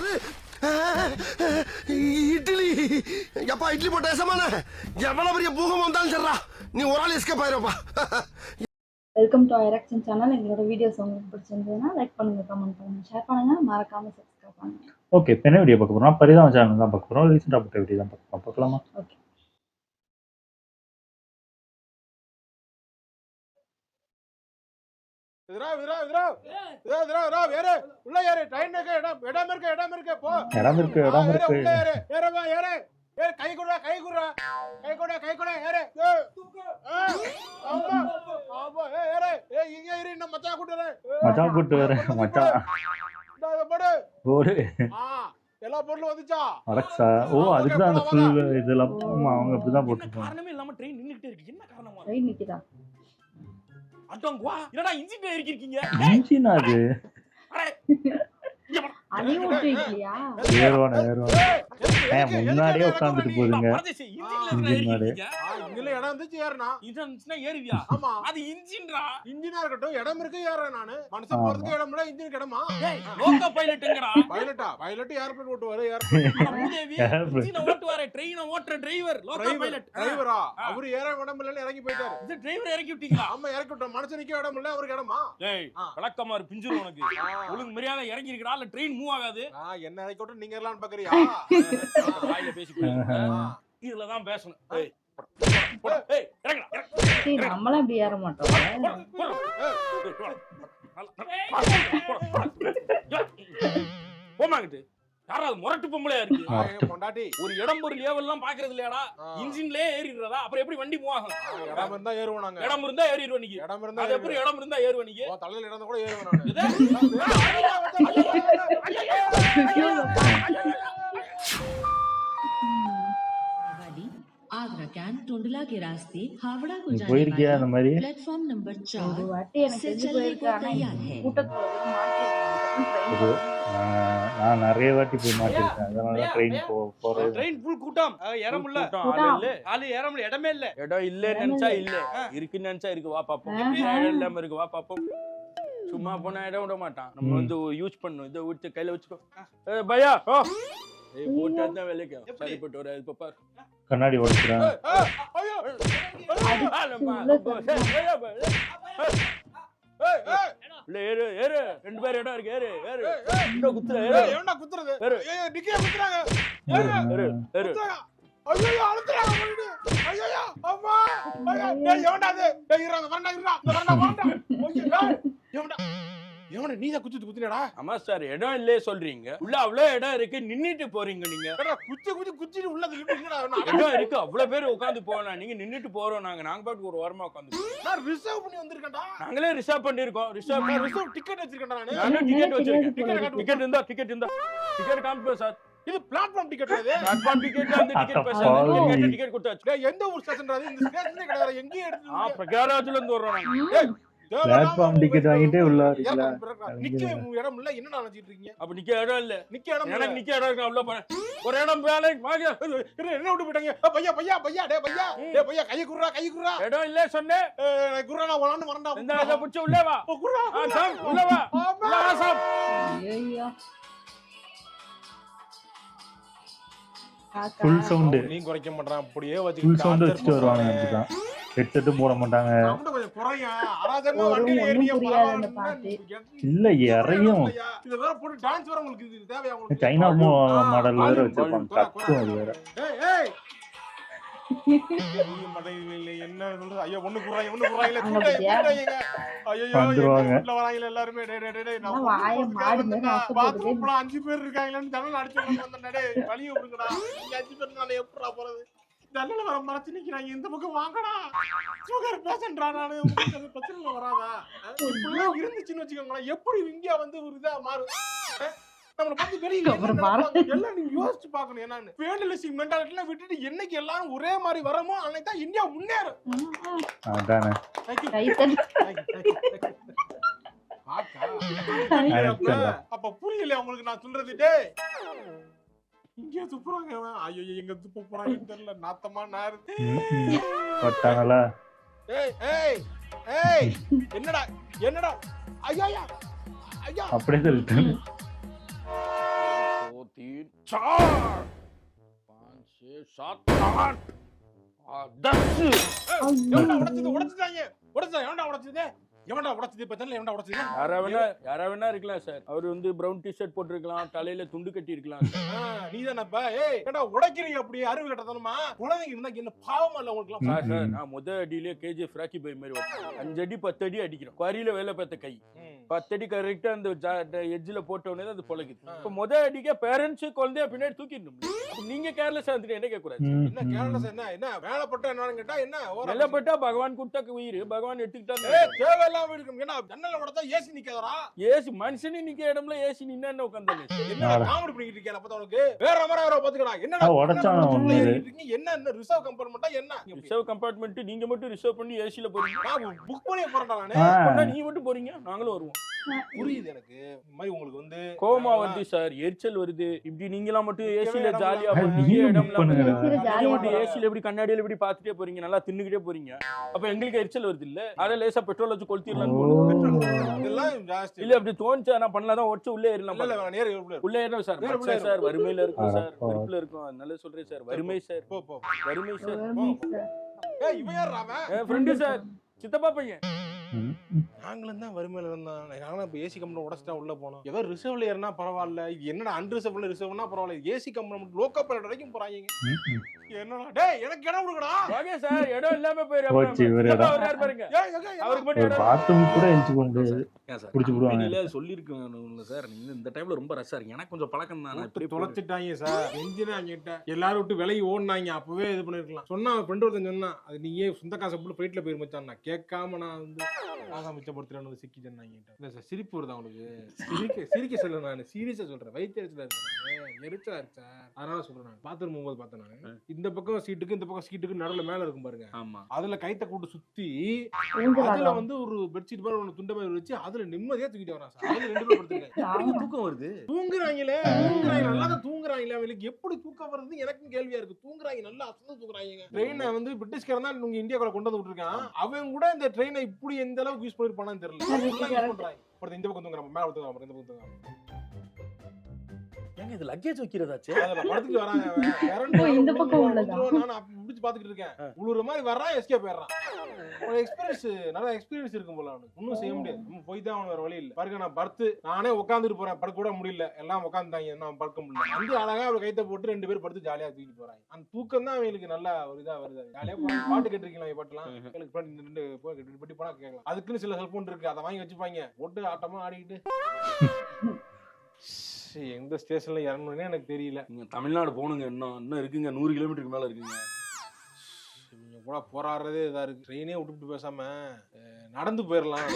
என்னது இட்லி? எப்பா இட்லி போட்ட ஏசமான எவ்வளவு பெரிய பூகம் வந்தாலும் சரிடா, நீ ஒரு ஆள் எஸ்கேப் ஆயிருப்பா. வெல்கம் டு ஐராக்ஷன் சேனல். எங்களோட வீடியோஸ் உங்களுக்கு பிடிச்சிருந்ததுன்னா லைக் பண்ணுங்க, கமெண்ட் பண்ணுங்க, ஷேர் பண்ணுங்க, மறக்காம சப்ஸ்கிரைப் பண்ணுங்க. ஓகே, இப்போ என்ன வீடியோ பார்க்க போறோம்? பரிதாபம் சேனல் தான் பார்க்க போறோம். ரீசெண்டாக போட்ட வீடியோ தான் பார்க்கலாமா? ஓகே. இடம் இருக்கு. கை குடுறா ஏறு. மச்சான் கூட்டு வரேன் மச்சான். போடு. எல்லா பொருளும் வந்துச்சா? அலெக்சா. ஓ, அதுக்கு தான் அந்த ஃபுல் இதெல்லாம் அவங்க அப்படிதான் போட்டுருப்பாங்க. காரணமே இல்லாம ட்ரெயின் நின்னுட்டே இருக்கு. என்ன காரணமா? ட்ரெயின் நிக்குதா? அடங்கவா. என்னடா இன்ஜின் ஏறிக்கிருக்கீங்க? இன்ஜின் அது. அணி ஓட்டிட்டியா? ஏறுவானே. முன்னாடியே உட்கார்ந்துட்டு போகுதுங்க. இங்கல இடம் இருந்துச்சு ஏறனா. இன்ஜின் இருந்துச்சுனா ஏறுவியா? ஆமா. அது இன்ஜின்டா. இன்ஜினா இருக்கட்டும், இடம் இருக்கு ஏறறேன் நானு. மனுஷன் போறதுக்கு இடம் இல்ல, இன்ஜினுக்கு இடமா? டேய், லோக்கோ பைலட்ங்கடா. பைலட் ஏர்ப்ளேன் ஓட்டுவாரு. மூதேவி இன்ஜினை ஓட்டுவாரே, ட்ரெயினை ஓட்டுற டிரைவர் லோக்கோ பைலட். டிரைவரா? அவரு ஏற இடம் இல்லன்னு இறங்கி போயிட்டாரு. இது டிரைவர் இறக்கி விட்டீங்களா? ஆமா, இறக்கி விட்டோம். மனுஷனுக்கு இடம் இல்ல, அவருக்கு இடமா? டேய், விளக்கமா பிஞ்சிரு உனக்கு. ஒழுங்கு மரியாதை இறங்கி இருக்கடா, இல்ல ட்ரெயின் மூவ் ஆகாது. என்ன இறக்கி விட்டு நீங்க எல்லாம் பாக்குறியா? வாயில இதுலதான் பேசணும். நம்மளாம் இப்படி ஏற மாட்டோம். போமாங்கிட்டு யாராவது முரட்டு பொம்பளையா இருக்கு. ஒரு இடம் பொருள் ஏவல்லாம் பாக்குறது இல்லையாடா? இன்ஜின்லயே ஏறிடுறதா? அப்புறம் எப்படி வண்டி மூவ் ஆகும்? இடம் இருந்தா ஏறுவோம் நாங்க. இடம் இருந்தா ஏறிடுவோம் நீங்க. இடம் இருந்தா அது எப்படி இடம் இருந்தா ஏறுவோம் நீங்க? தலையில இடம் கூட ஏறுவோம் आगरा कैंट टोंडला के रास्ते हावड़ा को जाने वाली प्लेटफॉर्म नंबर 4 से चलने को तैयार है. நான் நிறைய வாட்டி போய் மாட்டிருக்கேன். அதனால ட்ரெயின் போறது. ட்ரெயின் ஃபுல் கூட்டம். ஏறமுல்ல. ஆளு ஏறமுல்ல. இடமே இல்ல. இடம் இல்லன்னு நினைச்சா இல்ல, இருக்குன்னு நினைச்சா இருக்கு. வா பாப்போம். இடம் இல்லாம இருக்கு. வா பாப்போம். சும்மா போனா இடம் விட மாட்டான். நம்ம வந்து யூஸ் பண்ணணும். இதை விட்டு கையில வச்சுக்கோ. பையா ஓ போட்டா வேலைக்கு சரிப்பட்டு வர. இப்ப பாரு, கண்ணாடி ஓடிச்சுறான். ஏறு ஏறு, ரெண்டு பேர் இடம் இருக்கு. ஏறு ஏறு. என்ன குத்துற? ஏன்டா குத்துறது? ஏய் நிக்கே குத்துறாங்க. ஏறு ஏறு ஏறு. ஐயோ அழுத்துறாங்க போயிடு. ஐயோ அம்மா. ஏய் எவன்டா அது? ஏய் இறங்க வரண்டா. எவன்டா? எவன நீதான் குத்தினடா? ஆமா சார், இடம் இல்லையே சொல்றீங்க. உள்ள அவ்வளவு இடம் இருக்கு, நின்னுட்டு போறீங்க நீங்க. குச்சிட்டு உள்ள இடம் இருக்கு, அவ்வளவு பேர் உட்காந்து போனா நீங்க நின்னுட்டு போறோம். நாங்க பாட்டு ஒரு வாரமா உட்காந்து ரிசர்வ் பண்ணி வந்திருக்கேன்டா. நாங்களே ரிசர்வ் பண்ணிருக்கோம். ரிசர்வ் டிக்கெட் வச்சிருக்கேன்டா. நானே டிக்கெட் வச்சிருக்கேன். டிக்கெட் இருந்தா டிக்கெட் காமிப்போம் சார். இது பிளாட்ஃபார்ம் டிக்கெட். பிளாட்ஃபார்ம் டிக்கெட் அந்த டிக்கெட் பேசாத. டிக்கெட் கொடுத்தாச்சு. எந்த ஊர் ஸ்டேஷன்டா? இந்த ஸ்டேஷனே கிடையாது. எங்க எடுத்து பிரகாராஜ்ல இருந்து வர்றோம் நாங்க. பிளாட்ஃபார்ம் டிக்கெட் வாங்கிட்டே உள்ள வரீங்களா? நிக்க இடம் இல்ல. என்ன நினைச்சிட்டு இருக்கீங்க? அப்ப நிக்க இடம் இல்ல. நிக்க இடம் எனக்கு நிக்க இடம் இருக்கு. அவ்வளவு போறேன். ஒரு இடம் வேலை வாங்க. என்ன விட்டு போயிட்டாங்க? பையா டேய் பையா கைய குறா. இடம் இல்ல சொன்னே. குறா நான் வளந்து வரண்டா. இந்த இத புடிச்சு உள்ள வா. குறா. சாம் உள்ள வா. உள்ள வா சாம். ஐயோ ஃபுல் சவுண்ட் நீ குறைக்க மாட்டறான். அப்படியே வச்சு ஃபுல் சவுண்ட் வச்சிட்டு வருவாங்க. அதுதான் ஹெட்செட் போட மாட்டாங்க. கொஞ்சம் குறையா. அராஜகமா வண்டி ஏறிய பரவாயில்லை பாத்து. இல்ல இறையும். இத வேற போட்டு டான்ஸ் வர உங்களுக்கு இது தேவையா? உங்களுக்கு சைனா மாடல் வேற வச்சிருப்பாங்க. கத்தும் அது வேற. ஏய் என்ன சொல்றது? ஐயோ ஒண்ணு குறாங்க இல்ல கூட்டாங்க. ஐயோ உள்ள வராங்க எல்லாரும். டேய் நான் பாத்ரூம்ல 5 பேர் இருக்காங்கன்னு ஜன்னல் அடிச்சு வந்தேன். டேய் வலிய விடுங்கடா. நீங்க 5 பேர் நான் எப்பறா போறது? ஜன்னல வர மறைச்சு நிக்கிறாங்க. இந்த பக்கம் வாங்கடா. சுகர் பேஷண்ட்ரா நானு. உங்களுக்கு அந்த பிரச்சனை வராதா? இப்படி இருந்துச்சுன்னு வெச்சுக்கோங்க. எப்படி இந்தியா வந்து ஒரு இதா மாறு? நம்மள பத்தி வெளியில எல்லாம் நீங்க யோசிச்சு பார்க்கணும். என்னன்னு ஃபேண்டலிஸ்டிக் மென்டாலிட்டில விட்டுட்டு என்னைக்கு எல்லாரும் ஒரே மாதிரி வரமோ அன்னைக்கு தான் இந்தியா முன்னேறும். அதானே. அப்ப புரியல உங்களுக்கு நான் சொல்றது? டேய் இங்க துப்புறாங்க. ஐயோ எங்க துப்ப போறாங்கன்னு தெரியல. நாத்தமா நாரு பட்டாங்களா? ஏய் என்னடா ஐயா அப்படியே சொல்லிட்டேன். சாத்தான் அதர்ஸ். எவன்டா உடைச்சது? எவன்டா உடைச்சது? இப்ப தெரியல எவன்டா உடைச்சது? யாரா வேணா இருக்கலாம் சார். அவர் வந்து பிரவுன் டி-ஷர்ட் போட்டிருக்கலாம், தலையில துண்டு கட்டி இருக்கலாம். நீதானப்பா? ஏய் ஏன்டா உடைக்கிறீங்க அப்படி? அறிவு கட்டதனமா? குழந்தைங்க இருந்தா என்ன பாவமா இல்ல உங்களுக்கு? சார் நான் முத அடியிலே KGF ராக்கி பை மாதிரி 5 அடி 10 அடி அடிக்கிறோம். குவாரியில வேலை பார்த்த கை 10 அடி கரெக்டா அந்த எட்ஜ்ல போட்ட உடனே அது பொழக்குது. இப்ப முத அடிக்க பேரண்ட்ஸ் குழந்தைய பின்னாடி தூக்கிடணும். நீங்க கேர்லெஸ்ஸா வந்துட்டு என்ன கேட்க கூடாது. என்ன கேர்லெஸ்? என்ன வேலைப்பட்ட என்னன்னு கேட்டா என்ன வேலைப்பட்டா பகவான் கொடுத்த உயிர் பகவான் எடுத்துக்கிட்டா தேவையில்லாம இருக்கும். ஏன்னா ஜன்னல உடைச்சா ஏசி நிக்காதடா. ஏசி மனுஷனே நிக்க இடம்ல ஏசி நின்னா என்ன உட்கார்ந்தாலே என்ன காமெடி பண்ணிட்டு இருக்கேன் அப்ப உனக்கு வேற மாதிரி பாத்துக்கடா. உடைச்சான் என்ன ரிசர்வ் கம்பார்ட்மெண்டா? என்ன ரிசர்வ் கம்பார்ட்மெண்ட் நீங்க மட்டும் ரிசர்வ் பண்ணி ஏசில போறீங்க. நான் புக் பண்ணி போறேன்டா நானு. நீங்க மட்டும் போறீங்க, நாங்களும் வருவோம். புரியுது எனக்கு. இந்த மாதிரி உங்களுக்கு வந்து கோமா வருது சார், எரிச்சல் வருது. இப்படி நீங்களா மட்டும் ஏசில ஜாலியா ஏசில எப்படி கண்ணாடியில எப்படி பாத்துட்டே போறீங்க, நல்லா தின்னுக்கிட்டே போறீங்க. அப்ப எங்களுக்கு எரிச்சல் வருது இல்ல? அத லேசா பெட்ரோல் வச்சு கொளுத்திடலாம். இதெல்லாம் ஜாஸ்தி இல்ல அப்படி தோணுச்சா நான் பண்ணலாம் உடச்சு உள்ளே ஏறலாம். உள்ளே ஏறணும் சார். சார் வறுமையில இருக்கும் சார், வெறுப்புல இருக்கும். அதனால சொல்றேன் சார், வறுமை சார். வறுமை சார். இவன் யார் ராம? ஃப்ரெண்டு சார், சித்தப்பா பையன். நாங்களும் தான் வறுமையில இருந்தான். நானும் இப்ப ஏசி கம்பெனி உடச்சிட்டா உள்ள போனோம். ஏதோ ரிசர்வ்ல ஏறினா பரவாயில்ல. இது என்னடா அன்ரிசர்வ்ல ரிசர்வ்னா பரவாயில்ல. ஏசி கம்பெனி லோக்கல் பைலட் வரைக்கும் போறாங்க. என்னடா டேய் எனக்கு இடம் கொடுங்கடா. ஓகே சார், இடம் இல்லாம போயிரு. பாருங்க அவருக்கு மட்டும் பாத்ரூம் கூட எஞ்சி கொண்டு புடிச்சு போடுவாங்க. இல்ல சொல்லிருக்கேன் சார், நீங்க இந்த டைம்ல ரொம்ப ரஷ்ஷா இருக்கு. எனக்கு கொஞ்சம் பழக்கம் தான். இப்படி தொலைச்சிட்டாங்க சார். என்ஜினாங்கிட்ட எல்லாரும் விட்டு விலகி ஓடுனாங்க. அப்பவே இது பண்ணிருக்கலாம். சொன்னா ஃப்ரெண்ட் ஒருத்தன் சொன்னா அது நீயே சொந்த காசை போட்டு ஃபிளைட்ல போயிரு மச்சான். நான் கேட்காம நான் வந்து ஆகா மிச்சப்படுத்துறேன்னு சிக்கி சொன்னாங்க. இல்ல சார் சிரிப்பு வருது அவனுக்கு. சிரிக்க சொல்ல நான் சீரியஸா சொல்றேன். வயிற்றுல எரிச்சலா இருக்கு சார். அதனால சொல்றேன். நான் பாத்ரூம் போகும்போது பார்த்தேன் நான். இந்த பக்கம் சீட்டுக்கு இந்த பக்கம் சீட்டுக்கு நடுவுல மேல இருக்கும் பாருங்க. ஆமா. அதுல கைத்த கூட்டு சுத்தி அதுல வந்து ஒரு பெட்ஷீட் மாதிரி ஒன்று துண்ட மாதிரி வச்சு அதுல நிம்மதியா தூக்கிட்டு வரான் சார். அதுல 2 பேர் படுத்துருக்கேன். தூக்கம் வருது. தூங்குறாங்களே நல்லா தான் தூங்குறாங்களே. அவங்களுக்கு எப்படி தூக்கம் வருது எனக்கும் கேள்வியா இருக்கு. தூங்குறாங்க நல்லா அசந்து தூங்குறாங்க. ட்ரெயினை வந்து பிரிட்டிஷ்காரன் தான் உங்க இந்தியாக்குள்ள கொண்டு வந்து விட்டுருக்கான். அவன் கூட இந்த ட்ரெயினை இப்படி எந்த அளவுக்கு யூஸ் பண்ணிருப்பானு தெரியல. இந்த பக்கம் தூங்குறான், மேல தூங்குறான், இந்த பக்கம் தூங்குறான். ஏங்க இது லக்கேஜ் வைக்கிறதாச்சு? அதுல படுத்துட்டு வராங்க. இந்த பக்கம் உள்ளதா? நான் முடிச்சு பாத்துக்கிட்டு இருக்கேன். உழுற மாதிரி வர்றான், எஸ்கேப் போயிடுறான். ஒரு எக்ஸ்பீரியன்ஸ் நல்ல எக்ஸ்பீரியன்ஸ் இருக்கும் போல அவனுக்கு. ஒன்னும் செய்ய முடியாது. நம்ம போய் தான் அவன் வேற வழி இல்ல. பாருங்க நான் படுத்து நானே உட்காந்துட்டு போறேன். படுக்க கூட முடியல. எல்லாம் உட்காந்துட்டாங்க. நான் படுக்க முடியல. வந்து அழகா ஒரு கைத்த போட்டு 2 பேர் படுத்து ஜாலியா தூக்கிட்டு போறாங்க. அந்த தூக்கம் தான் அவங்களுக்கு நல்ல ஒரு இதா வருது. ஜாலியா பாட்டு கேட்டிருக்கீங்களா? பாட்டுலாம் எனக்கு 2 பட்டி போனா கேட்கலாம். அதுக்குன்னு சில செல்போன் இருக்கு. அதை வாங்கி வச்சுப்பாங்க. போட்டு ஆட்டமா ஆடிக்கிட்டு எந்த ஸ்டேஷன்ல இறங்கணும்னே எனக்கு தெரியல. நீங்க தமிழ்நாடு போகணுங்க. இன்னும் இருக்குங்க, 100 கிலோமீட்டருக்கு மேல இருக்குங்க. நீங்க கூட போராடுறதே இதா இருக்கு. ட்ரெயினே விட்டுட்டு பேசாம நடந்து போயிடலாம்.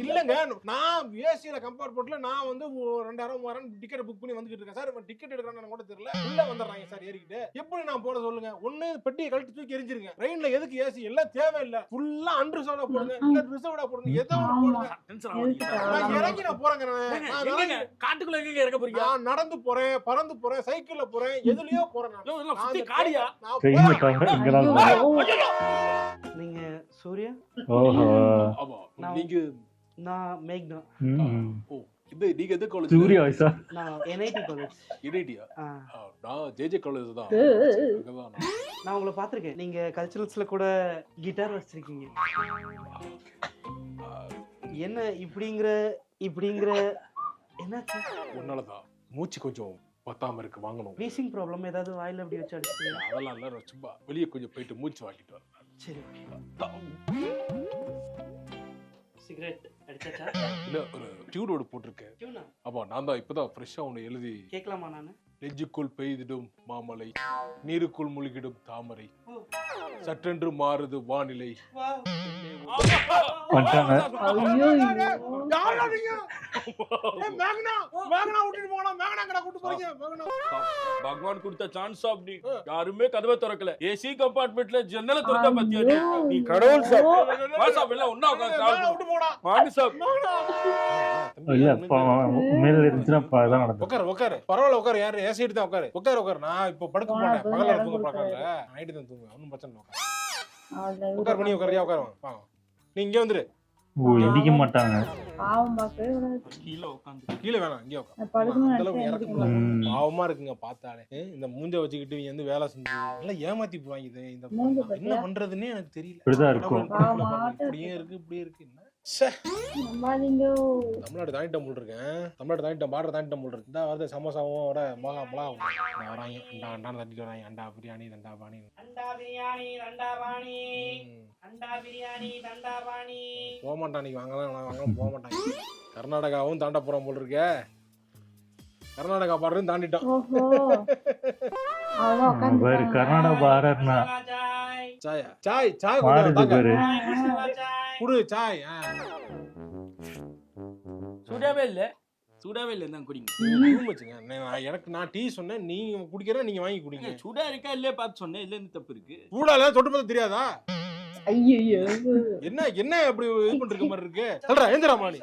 இல்லங்க நான் ஏசியில கம்பார்ட்மெண்ட்ல நான் வந்து 2000 3000 டிக்கெட் புக் பண்ணி வந்துகிட்டு இருக்கேன் சார். டிக்கெட் எடுக்கறானு கூட தெரியல. உள்ள வந்துடுறாங்க சார் ஏறிக்கிட்டு. எப்படி நான் போட சொல்லுங்க? ஒண்ணு பெட்டியை கழட்டி தூக்கி எரிஞ்சிருங்க. ட்ரெயின்ல எதுக்கு ஏசி? எல்லாம் தேவையில்லை. ஃபுல்லா அன்ரிசர்வ்டா போடுங்க, இல்ல ரிசர்வ்டா போடுங்க. ஏதோ நான் இறங்கி நான் போறேங்க. நான் காட்டுக்குள்ள எங்க இறக்க போறீங்க? நான் நடந்து போறேன், பறந்து போறேன், சைக்கிள்ல போறேன், எதுலயோ போறேன். காடியா? நீங்க சூர்யா? ஓஹோ. நீங்க நான் மேக்னா. நீங்க எந்த காலேஜ்? சூர்யா வயசா? நான் NIT காலேஜ். NIT-யா? நான் JJ காலேஜ் தான். நான் உங்களை பார்த்திருக்கேன். நீங்க கல்ச்சரல்ஸ்ல கூட கிட்டார் வச்சிருக்கீங்க. என்ன இப்படிங்கிற என்னாச்சு? உன்னாலதான் மூச்சு கொஞ்சம் பத்தாம இருக்கு. வாங்கணும். வீசிங் ப்ராப்ளம் ஏதாவது வாயில அப்படி வச்சு அடிச்சிருக்கீங்க? அதெல்லாம் இல்ல. சும்மா வெளியே கொஞ்சம் போயிட்டு மூச்சு வாங்கிட்டு வரேன். சரி. சிகரெட் அடிச்சாச்சா? இல்ல ஒரு டியூனோட போட்டிருக்கேன். டியூனா? அப்பா நான் தான் இப்பதான் ஃப்ரெஷ்ஷா ஒன்னு எழுதி. கேட்கலாமா நானு? நெஞ்சுக்குள் பெய்திடும் மாமலை, நீருக்குள் முழுகிடும் தாமரை, சற்றென்று மாறுது வானிலை. பகவான் கொடுத்த சான்ஸ் அப்படி யாருமே கதவை திறக்கல. ஏசி கம்பார்ட்மெண்ட்ல ஜன்னல திறக்க பத்தியா? நீ கடவுள் சாப். வா சாப், எல்லாம் ஒண்ணா உட்கார்ந்து போடா. வாங்க சாப். இல்ல மேல இருந்துச்சுனா அதான் நடக்கும். உட்காரு பரவாயில்ல. உட்காரு. யாரு ஏசி எடுத்து உட்காரு. உட்காரு. நான் இப்ப படுக்க போறேன். பகல்ல தூங்க பார்க்கல. நைட்டு தான் தூங்குவேன். ஒன்னும் பிரச்சனை இல்ல. உட்காரு பண்ணி உட்காரியா? உட்காரு. நீ இங்க வந்துரு. ஓ எந்திக்க மாட்டாங்க. பாவம் பார்க்கவே விடாது. கீழே உட்காந்து கீழே வேணாம் இங்கே உட்காந்து. நான் படுக்கணும்னு அந்த அளவுக்கு நினைச்சேன், இறக்க எந்திரிக்க முடியாது. மாட்டேன். பாவமா இருக்குங்க பார்த்தாலே. இந்த மூஞ்ச வச்சுக்கிட்டு இவங்க வந்து வேலை செஞ்சு எல்லாம் ஏமாத்தி போவாங்க. இது இந்த மூஞ்ச என்ன பத்தியா? பண்றதுன்னே எனக்கு தெரியல. இப்படிதான் இருக்கும். இப்படியே இருக்கு இப்படியே இருக்கு. என்ன ச்சே. நம்பாதீங்க. தமிழ்நாடு தாண்டிட்ட போல் இருக்கேன். தமிழ்நாடு தாண்டிட்ட பார்டர் தாண்டிட்ட போல் இருக்கு. இந்த வருது சமோசாவும் வர மிளகா வராங்க. அண்டா அண்டான்னு தட்டிட்டு வராங்க. அண்டா பிரியாணி தண்டா பாணி. போக மாட்டான் நீ வாங்கலாம் போக மாட்டாங்க. கர்நாடகாவும் தாண்ட போறோம் போல் இருக்க. கர்நாடகா பார்டரும் தாண்டிட்டோம். ஓஹோ. அவ்வளோ உட்காந்து பாரு கர்நாடகா பார்டர்னா சாயா சாய் சாய் மாறுது பாரு. குடு சாய். சூடாவே இல்ல சூடாவே இல்ல தான் குடிங்க. எனக்கு நான் டீ சொன்னேன், நீங்க குடிக்கிற நீங்க வாங்கி குடிங்க. சூடா இருக்கா இல்லையே பார்த்து சொன்னேன். இல்ல இருந்து தப்பு இருக்கு. சூடால தொட்டு பார்த்தா தெரியாதா? ஐயோ. என்ன என்ன இப்படி இது பண்ற மாதிரி இருக்கு? சொல்றா எந்திரா மாணி.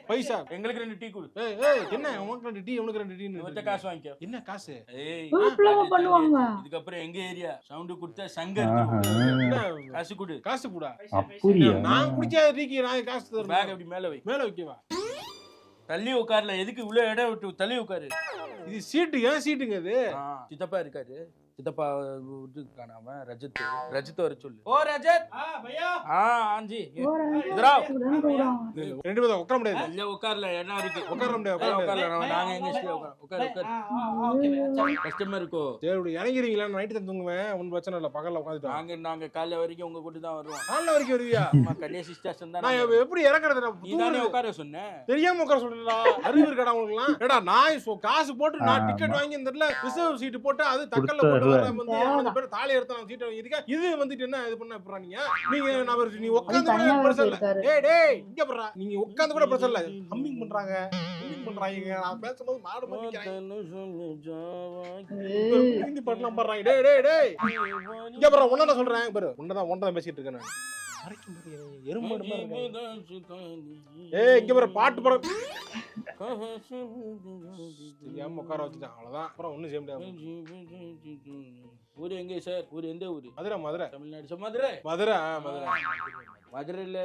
பைசா எங்களுக்கு 2 டீ கொடு. ஏய் ஏய் என்ன உனக்கு 2 டீ உனக்கு 2 டீ இவட்ட காசு வாங்கிக்க. என்ன காசு? ஏய் இப்படிலாம் பண்ணுவாங்க. இதுக்கு அப்புறம் எங்க ஏரியா சவுண்ட் கொடுத்தா சங்க ஆஹா. எடுத்து காசு கொடு. காசு கூடா? அப்படியா? நான் குடிக்காத டீக்கு நான் காசு தரேன். பேக் அப்படி மேல வை. மேல வைக்கவா? தள்ளி உட்கார்ல. எதுக்கு இவ்வளவு இடம் விட்டு தள்ளி உட்காரு. இது சீட்டு ஏன் சீட்டுங்க இது? சித்தப்பா இருக்காரு. சித்தப்பா விட்டு காணாம ரஜத் வர சொல்லு. ஓ ரஜத். பையா ஆஞ்சி இதரா ரெண்டு பேரும் உட்கார முடியாது. இல்ல உட்கார்ல இடம் இருக்கு. உட்கார முடியாது. உட்கார்ல நாங்க எங்க உட்கார் கஸ்டமர் இருக்கோ. சரி இறங்கிறீங்களா? நைட்டு தான் தூங்குவேன். ஒன்றும் பிரச்சனை இல்லை. பகல்ல உட்காந்துட்டு நாங்க காலைல வரைக்கும் உங்க கூட தான் வருவோம். காலைல வரைக்கும் வருவியா? கடைசி ஸ்டேஷன் தான். நான் எப்படி இறக்குறது? நீ தானே உட்கார சொன்ன. தெரியாம உட்கார சொல்றா? அறிவு இருக்கடா உங்களுக்குலாம்? ஏடா நான் காசு போட்டு நான் டிக்கெட் வாங்கி இந்த இடத்துல ரிசர்வ் சீட் போட்டு அது தக்கல்ல போட்டு வந்து பேர் தாலி எடுத்து நான் சீட் வாங்கி இருக்கேன். இது வந்துட்டு என்ன இது பண்ண போறா நீங்க? நீ உட்கார்ந்து கூட பிரச்சனை இல்ல. டேய் டேய் இங்க போறா. நீங்க உட்கார்ந்து கூட பிரச்சனை இல்ல. ஹம்மிங் பண்றாங்க. நான் பேசும்போது மாடு பண்ணிக்கிறேன். ஹிந்தி பாட்டுலாம் பாடுறாங்க. டேய் டேய் டேய் இங்க போறா. உன்னதான் சொல்றேன் பாரு. உன்னதான் பேசிட்டு இருக்கேன் நான். எறும்பு ஏய் இங்க பாரு பாட்டு பாடு. ஏன் உட்கார வச்சுட்டேன் அவ்வளவுதான். அப்புறம் ஒண்ணும் செய்ய முடியாது. ஊரு எங்க சார்? ஊரு எந்த ஊரு? மதுரை தமிழ்நாடு. மதுரை. மதுரையில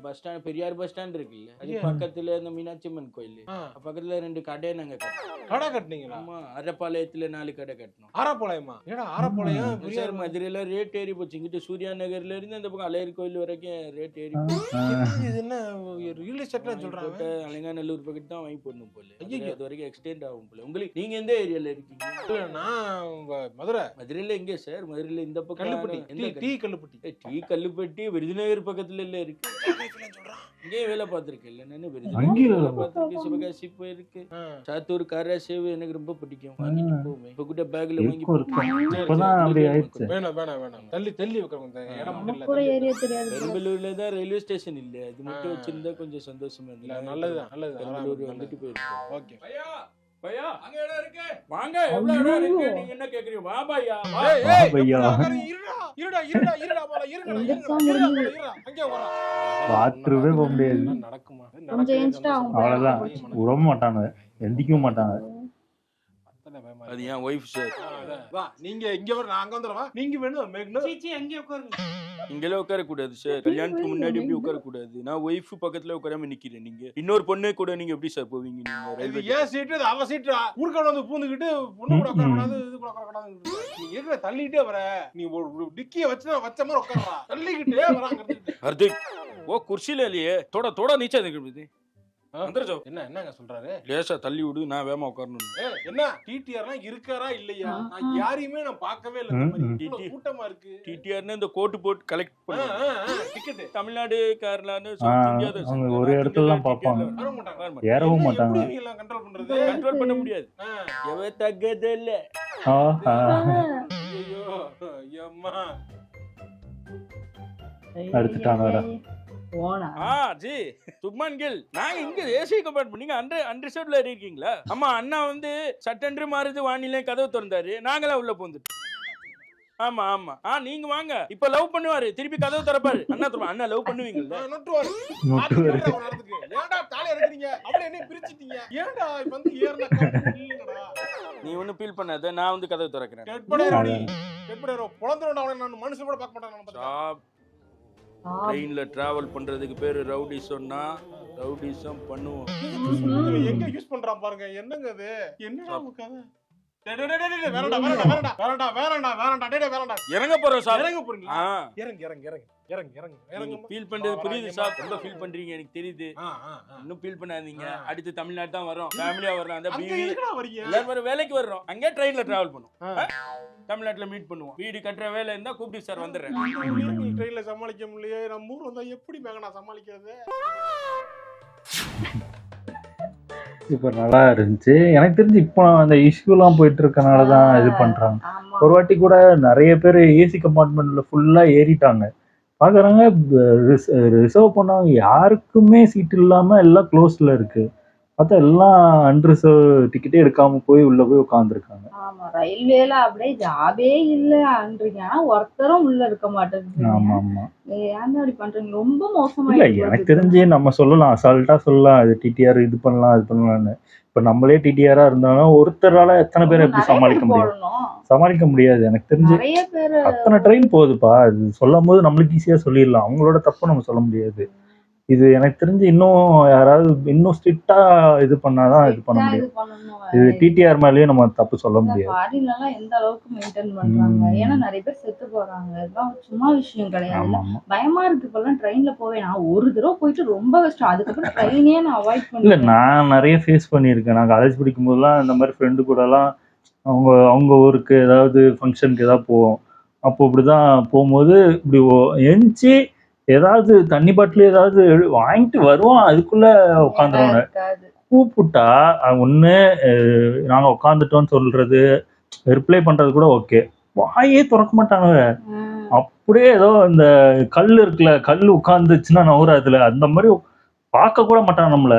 bus stand Periyar bus stand இருக்குல்ல, அது பக்கத்துல இந்த மீனாட்சி அம்மன் கோயில் பக்கத்துல 2 கடை நாங்க கடை கட்டினீங்களா? ஆமா, அரப்பாளையத்துல 4 கடை கட்டணும். அரப்பாளையமா? ஏடா அரப்பாளையம் பெரியார் மதுரையில ரேட் ஏறி போச்சு. இங்கிட்டு சூர்யா நகர்ல இருந்து அந்த பக்கம் அலையர் கோயில் வரைக்கும் ரேட் ஏறி போச்சு. இது என்ன ரியல் எஸ்டேட்ல சொல்றாங்க? அலங்காநல்லூர் பக்கத்து தான் வாங்கி போடணும் போல. அது வரைக்கும் எக்ஸ்டெண்ட் ஆகும் போல. உங்களுக்கு நீங்க எந்த ஏரியால இருக்கீங்க? நான் மதுரையில எங்க சார்? மதுரையில இந்த பக்கம் கல்லுப்பட்டி. டீ கல்லுப்பட்டி விருதுநகர் பக்கத்துல இல்ல இருக்கு. இங்கே வேலை பார்த்திருக்கேன். இல்ல விருதுநகர் பார்த்திருக்கேன். சிவகாசி போயிருக்கு. சாத்தூர் காரா சேவை எனக்கு ரொம்ப பிடிக்கும். வாங்கிட்டு போவேன். இப்ப கூட பேக்ல வாங்கி வேணாம். தள்ளி வைக்கிறோம். பெரம்பலூர்ல தான் ரயில்வே ஸ்டேஷன் இல்ல. அது மட்டும் வச்சிருந்தா கொஞ்சம் சந்தோஷமா இல்ல. நல்லதுதான். பெரம்பலூர் வந்துட்டு போயிருக்கோம். ஓகே பையா அங்க இடம் இருக்கு. வாங்க. எவ்வளவு இடம் இருக்கு? நீங்க என்ன கேக்குறீங்க? வா பையா. இருடா போல. அங்கே வர. பாத்ரூமே போக முடியாது. நடக்குமா? அவ்வளவுதான். உட மாட்டாங்க, எந்திக்கவும் மாட்டாங்க. அது என் ஒய்ஃப் சார். வா நீங்க இங்க வர. நான் அங்க வந்துறவா. நீங்க வேணும் மேக்னோ. அங்கே உட்காருங்க. இங்கெல்லாம் உட்கார கூடாது சார். கல்யாணத்துக்கு முன்னாடி எப்படி உட்கார கூடாது. நான் ஒய்ஃப் பக்கத்துல உட்காராம நிக்கிறேன். நீங்க இன்னொரு பொண்ணே கூட நீங்க எப்படி சார் போவீங்க? நீங்க இது ஏன் சீட்டு? அது அவ சீட்டு. ஊர்க்கான வந்து பூந்துக்கிட்டு பொண்ணு கூட உட்கார கூடாது, இது கூட உட்கார கூடாது. நீ இருக்கிற தள்ளிட்டே வர. நீ ஒரு டிக்கிய வச்ச மாதிரி உட்கார்றா. தள்ளிக்கிட்டே வராங்க. ஹர்திக் ஓ குர்சில இல்லையே. தோட நீச்சா நிக்குது. என்னங்க சொல்றாரு? லேசா தள்ளி விடு, நான் வேமா உட்காரணும். என்ன டிடிஆர்லாம் இருக்காரா இல்லையா? நான் யாரையுமே நான் பார்க்கவே இல்ல. கூட்டமா இருக்கு. டிடிஆர்னு இந்த கோட் போட்டு கலெக்ட் பண்ண டிக்கெட் தமிழ்நாடு கேரளான்னு சவுத் இந்தியா அவங்க ஒரு இடத்துல தான் பார்ப்பாங்க. ஏறவும் மாட்டாங்க. கண்ட்ரோல் பண்றது கண்ட்ரோல் பண்ண முடியாது. எவ தகதே இல்ல. ஐயோ அம்மா எடுத்துட்டாங்க. ஜி சுப்மான் கில், நாங்க இங்க ஏசி கம்பார்ட்மெண்ட். நீங்க அண்டர்ஸ்டாண்ட்ல இருக்கீங்களா? ஆமா, அண்ணா வந்து சட்டென்று மாறுது வானிலை கதவு திறந்தாரு. நாங்களாம் உள்ள போந்துட்டோம். ஆமா ஆமா. நீங்க வாங்க. இப்ப லவ் பண்ணுவாரு, திருப்பி கதவு திறப்பாரு. அண்ணா லவ் பண்ணுவீங்கல்ல? நொட்டுவாரு. ஏன்டா தாலி எடுக்கிறீங்க? அவளை என்ன பிரிச்சிட்டீங்க? ஏன்டா வந்து ஏறன இல்லங்கடா. நீ ஒண்ணு ஃபீல் பண்ணாத, நான் வந்து கதவு திறக்கிறேன். கெட்படேரோ பொளந்தறடா. அவனை நான் மனுஷன் கூட பார்க்க மாட்டேன். ட்ரெயின்ல டிராவல் பண்றதுக்கு பேரு ரவுடிசம்னா ரவுடிசம் பண்ணுவோம். எங்க யூஸ் பண்றான் பாருங்க. என்னங்க அது? என்னடா உங்க கதை? டேய் டேய் டேய் டேய் வேறடா வேறடா வேறடா வேறடா வேறடா வேறடா டேய் டேய் வேறடா. இறங்க போறோம் சார். இறங்க போறீங்களா? ஆ. இறங்க இறங்க இறங்க இறங்க இறங்க இறங்க. ஃபீல் பண்றது புரியுது சார். ரொம்ப ஃபீல் பண்றீங்க எனக்கு தெரியுது. ஆ. இன்னும் ஃபீல் பண்ணாதீங்க. அடுத்து தமிழ்நாடு தான் வரோம். ஃபேமிலியா வரோம். அந்த அங்க பிவி எதுக்குடா வரீங்க? எல்லாரும் வேலைக்கு வர்றோம். அங்கே ட்ரெயின்ல டிராவல் பண்ணுவோம். தமிழ்நாட்டுல மீட் பண்ணுவோம். வீடு கட்டுற வேலை இருந்தா கூப்பிட்டு சார் வந்துடுறேன். நீ ட்ரெயின்ல சமாளிக்க முடியலையே. நம்ம ஊர் வந்தா எப்படி மேகனா சமாளிக்கிறது? இப்போ நல்லா இருந்துச்சு. எனக்கு தெரிஞ்சு இப்போ அந்த இஷ்யூலாம் போயிட்டு இருக்கனால தான் இது பண்றாங்க. ஆமா. ஒரு வாட்டி கூட நிறைய பேர் ஏசி கம்பார்ட்மெண்ட்ல ஃபுல்லா ஏறிட்டாங்க. பாக்குறாங்க ரிசர்வ் பண்ணவங்க யாருக்குமே சீட் இல்லாம எல்லாம் க்ளோஸ்ல இருக்கு. பார்த்தா எல்லாம் அன்ரிசர்வ் டிக்கெட்டே எடுக்காம போய் உள்ள போய் உட்காந்துருக்காங்க. ஆமா, ரயில்வேல அப்படியே ஜாபே இல்லன்றீங்க. ஆனா ஒருத்தரும் உள்ள இருக்க மாட்டேங்குது. ஆமா ஆமா. ஏன் அப்படி பண்றீங்க? ரொம்ப மோசமா இல்ல இருக்கு. எனக்கு தெரிஞ்சு நம்ம சொல்லலாம், அசால்ட்டா சொல்லலாம், இது டிடிஆர் இது பண்ணலாம் அது பண்ணலாம்னு. இப்ப நம்மளே டிடிஆரா இருந்தாலும் ஒருத்தரால எத்தனை பேரை எப்படி நிறைய சமாளிக்க பேர் முடியும்? போடணும். சமாளிக்க முடியாது. எனக்கு தெரிஞ்சு நிறைய பேர் அத்தனை ட்ரெயின் போகுதுப்பா. இது சொல்லும் போது நம்மளுக்கு ஈஸியா சொல்லிடலாம், அவங்களோட தப்பு நம்ம சொல்ல முடியாது. இது எனக்கு தெரிஞ்சு இன்னும் யாராவது இன்னும் ஸ்ட்ரிக்டா இது பண்ணாதான் இது பண்ண இது முடியும். பண்ணணும். இது டிடிஆர் மேலேயும் நம்ம தப்பு சொல்ல முடியாது. ஃபாரின்ல எல்லாம் எந்த அளவுக்கு மெயின்டைன் பண்றாங்க? ஏன்னா நிறைய பேர் செத்து போறாங்க. இதெல்லாம் சும்மா விஷயம் கிடையாது. ஆமா ஆமா. பயமா இருக்கு. இப்பெல்லாம் ட்ரெயின்ல போவேன். நான் ஒரு தடவை போயிட்டு ரொம்ப கஷ்டம். அதுக்கப்புறம் ட்ரெயினே நான் அவாய்ட் இல்ல பண்ணுவேன். நான் நிறைய ஃபேஸ் பண்ணியிருக்கேன். நான் காலேஜ் படிக்கும் போதெல்லாம் இந்த மாதிரி ஃப்ரெண்டு கூடலாம் அவங்க அவங்க ஊருக்கு ஏதாவது ஃபங்க்ஷனுக்கு ஏதாவது போவோம். அப்போ இப்படிதான் போகும்போது இப்படி எழுந்துச்சு ஏதாவது தண்ணி பாட்டில் ஏதாவது வாங்கிட்டு வருவான், அதுக்குள்ள உட்காந்துருவாங்க. இருக்காது. கூப்பிட்டா ஒன்று நாங்கள் உட்காந்துட்டோம்னு சொல்றது, ரிப்ளை பண்றது கூட ஓகே, வாயே திறக்க மாட்டாங்க. அப்படியே ஏதோ இந்த கல் இருக்குல்ல, கல் உட்காந்துச்சுன்னா நவுறாதுல, அந்த மாதிரி பார்க்க கூட மாட்டாங்க நம்மள.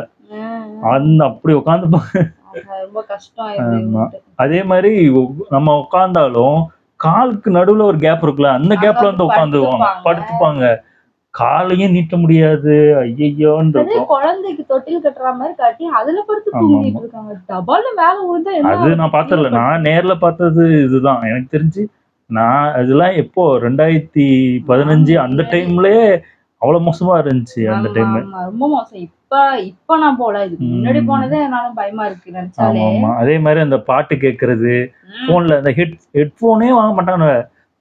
அப்படி உட்காந்து ரொம்ப கஷ்டம். ஆமா. அதே மாதிரி நம்ம உட்காந்தாலும் காலுக்கு நடுவுல ஒரு கேப் இருக்குல்ல, அந்த கேப்ல வந்து உட்காந்துருவாங்க, படுத்துப்பாங்க. காலையும் நீட்ட முடியாது. ஐயோன்னு இருக்கும். குழந்தைக்கு தொட்டில் கட்டுற மாதிரி கட்டி அதுல படுத்து தூங்கிட்டு இருக்காங்க. டபால்னு மேல விழுந்தா என்ன? அது நான் பார்த்ததில்ல. நான் நேர்ல பார்த்தது இதுதான். எனக்கு தெரிஞ்சு நான் அதெல்லாம் எப்போ 2015 அந்த டைம்லயே அவ்வளவு மோசமா இருந்துச்சு. அந்த டைம் ரொம்ப மோசம். இப்ப நான் போல. இதுக்கு முன்னாடி போனதே என்னால பயமா இருக்கு நினைச்சாலே. ஆமா. அதே மாதிரி அந்த பாட்டு கேட்கறது, போன்ல அந்த ஹெட்போனே வாங்க மாட்டாங்க.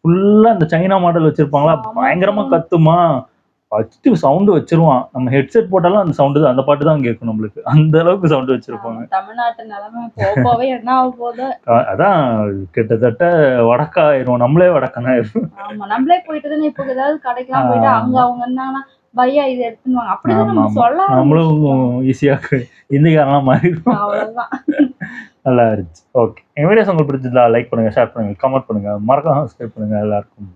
ஃபுல்லா அந்த சைனா மாடல் வச்சிருப்பாங்களா, பயங்கரமா கத்துமா, ஃபர்ஸ்ட் சவுண்ட் வச்சிருவான். நம்ம ஹெட்செட் போட்டாலும் அந்த சவுண்டு தான், அந்த பாட்டு தான் கேட்கும் நம்மளுக்கு. அந்த அளவுக்கு சவுண்ட் வச்சிருப்பாங்க. தமிழ்நாட்டு நிலைமை போகவே என்ன ஆக போதோ. அதான் கிட்டத்தட்ட வடக்காயிரும், நம்மளே வடக்கனாயிரும். ஆமா, நம்மளே போயிட்டு தானே இப்போ ஏதாவது கடைக்கெல்லாம் போயிட்டு அங்க அவங்க என்னன்னா பையா இது எடுத்துன்னு அப்படிதான் நம்ம சொல்லலாம். நம்மளும் ஈஸியா இந்திக்காரெல்லாம் மாறிடும். அவ்வளவுதான். நல்லா இருந்துச்சு. ஓகே, என் வீடியோஸ் உங்களுக்கு பிடிச்சதா லைக் பண்ணுங்க, ஷேர் பண்ணுங்க, கமெண்ட் பண்ணுங்க, மறக்காம சப்ஸ்கிரைப் பண்ணுங்க. எல்லாருக்கும்